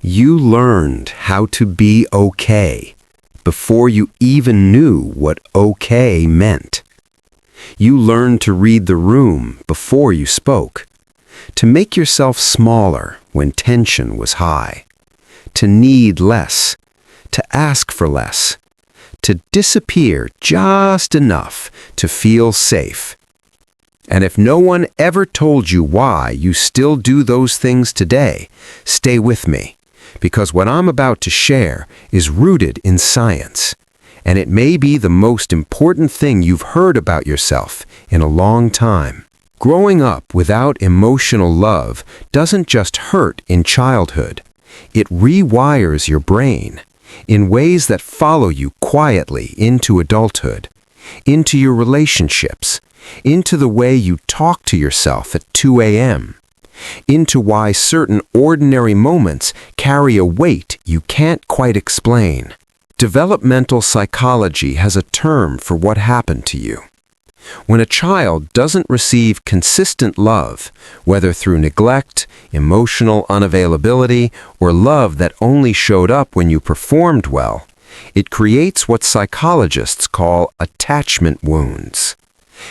You learned how to be okay before you even knew what okay meant. You learned to read the room before you spoke, to make yourself smaller when tension was high, to need less, to ask for less, to disappear just enough to feel safe. And if no one ever told you why you still do those things today, stay with me, because what I'm about to share is rooted in science, and it may be the most important thing you've heard about yourself in a long time. Growing up without emotional love doesn't just hurt in childhood. It rewires your brain in ways that follow you quietly into adulthood, into your relationships, into the way you talk to yourself at 2 a.m., into why certain ordinary moments carry a weight you can't quite explain. Developmental psychology has a term for what happened to you. When a child doesn't receive consistent love, whether through neglect, emotional unavailability, or love that only showed up when you performed well, it creates what psychologists call attachment wounds.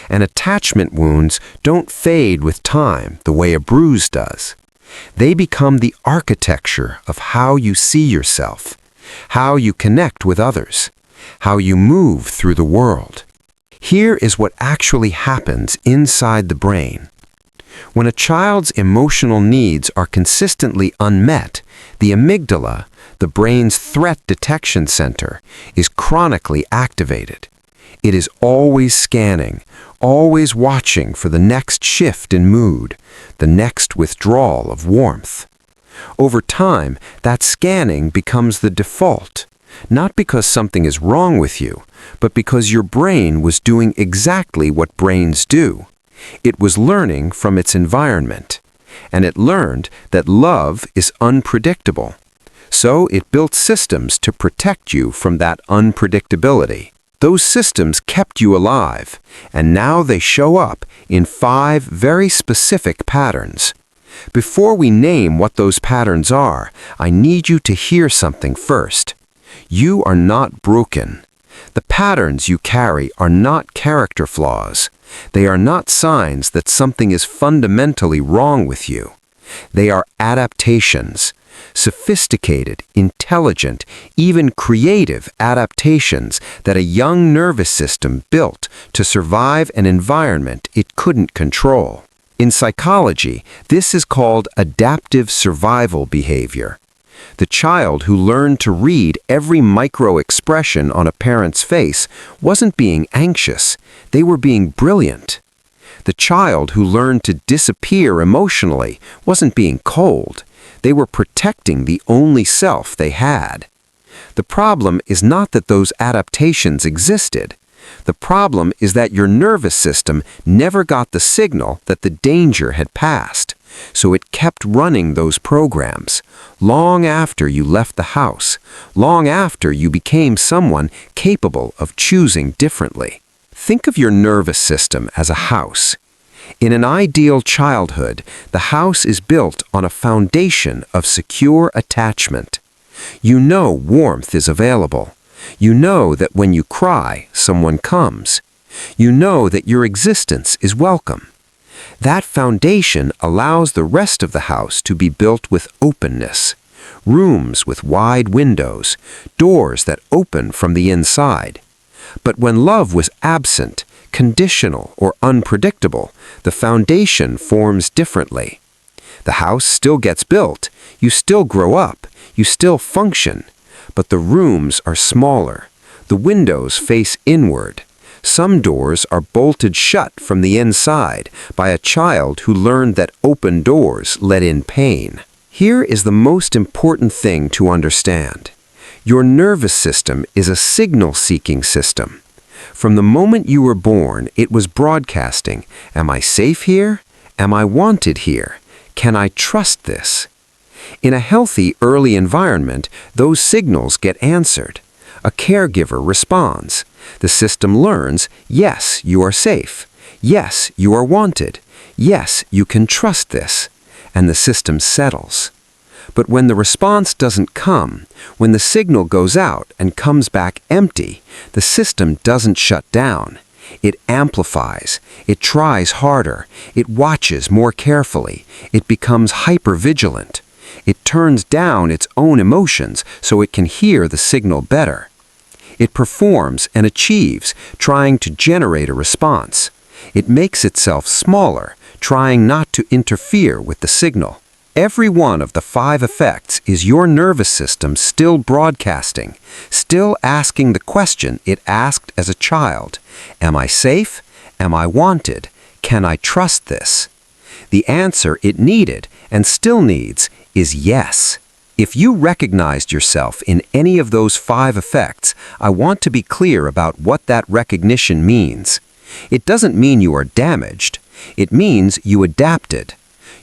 And attachment wounds don't fade with time the way a bruise does. They become the architecture of how you see yourself, how you connect with others, how you move through the world. Here is what actually happens inside the brain. When a child's emotional needs are consistently unmet, the amygdala, the brain's threat detection center, is chronically activated. It is always scanning, always watching for the next shift in mood, the next withdrawal of warmth. Over time, that scanning becomes the default, not because something is wrong with you, but because your brain was doing exactly what brains do. It was learning from its environment, and it learned that love is unpredictable. So it built systems to protect you from that unpredictability. Those systems kept you alive, and now they show up in 5 very specific patterns. Before we name what those patterns are, I need you to hear something first. You are not broken. The patterns you carry are not character flaws. They are not signs that something is fundamentally wrong with you. They are adaptations. Sophisticated, intelligent, even creative adaptations that a young nervous system built to survive an environment it couldn't control. In psychology, this is called adaptive survival behavior. The child who learned to read every micro-expression on a parent's face wasn't being anxious, they were being brilliant. The child who learned to disappear emotionally wasn't being cold. They were protecting the only self they had. The problem is not that those adaptations existed. The problem is that your nervous system never got the signal that the danger had passed, so it kept running those programs, long after you left the house, long after you became someone capable of choosing differently. Think of your nervous system as a house. In an ideal childhood, the house is built on a foundation of secure attachment. You know warmth is available. You know that when you cry, someone comes. You know that your existence is welcome. That foundation allows the rest of the house to be built with openness. Rooms with wide windows, doors that open from the inside. But when love was absent, conditional or unpredictable, the foundation forms differently. The house still gets built, you still grow up, you still function, but the rooms are smaller. The windows face inward. Some doors are bolted shut from the inside by a child who learned that open doors let in pain. Here is the most important thing to understand. Your nervous system is a signal-seeking system. From the moment you were born, it was broadcasting, am I safe here? Am I wanted here? Can I trust this? In a healthy early environment, those signals get answered. A caregiver responds. The system learns, yes, you are safe. Yes, you are wanted. Yes, you can trust this. And the system settles. But when the response doesn't come, when the signal goes out and comes back empty, the system doesn't shut down. It amplifies, it tries harder, it watches more carefully, it becomes hypervigilant. It turns down its own emotions so it can hear the signal better. It performs and achieves, trying to generate a response. It makes itself smaller, trying not to interfere with the signal. Every one of the 5 effects is your nervous system still broadcasting, still asking the question it asked as a child. Am I safe? Am I wanted? Can I trust this? The answer it needed, and still needs, is yes. If you recognized yourself in any of those 5 effects, I want to be clear about what that recognition means. It doesn't mean you are damaged. It means you adapted.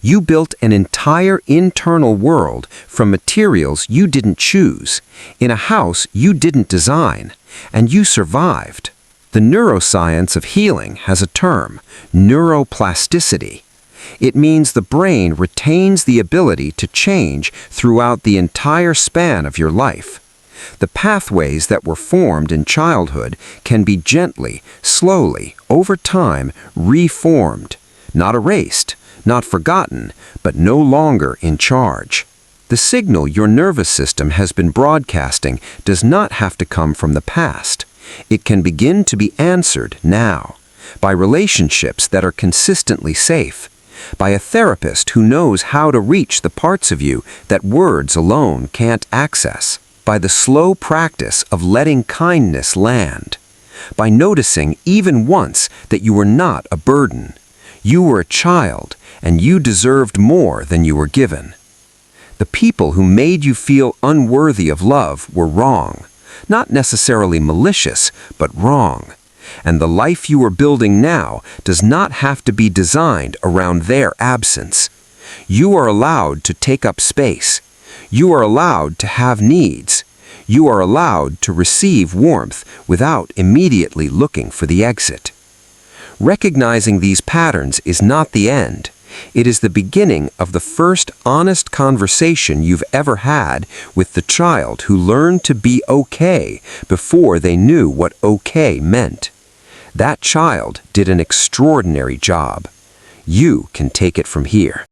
You built an entire internal world from materials you didn't choose, in a house you didn't design, and you survived. The neuroscience of healing has a term, neuroplasticity. It means the brain retains the ability to change throughout the entire span of your life. The pathways that were formed in childhood can be gently, slowly, over time, reformed, not erased, not forgotten, but no longer in charge. The signal your nervous system has been broadcasting does not have to come from the past. It can begin to be answered now, by relationships that are consistently safe, by a therapist who knows how to reach the parts of you that words alone can't access, by the slow practice of letting kindness land, by noticing even once that you were not a burden. You were a child, and you deserved more than you were given. The people who made you feel unworthy of love were wrong, not necessarily malicious, but wrong. And the life you are building now does not have to be designed around their absence. You are allowed to take up space. You are allowed to have needs. You are allowed to receive warmth without immediately looking for the exit. Recognizing these patterns is not the end. It is the beginning of the first honest conversation you've ever had with the child who learned to be okay before they knew what okay meant. That child did an extraordinary job. You can take it from here.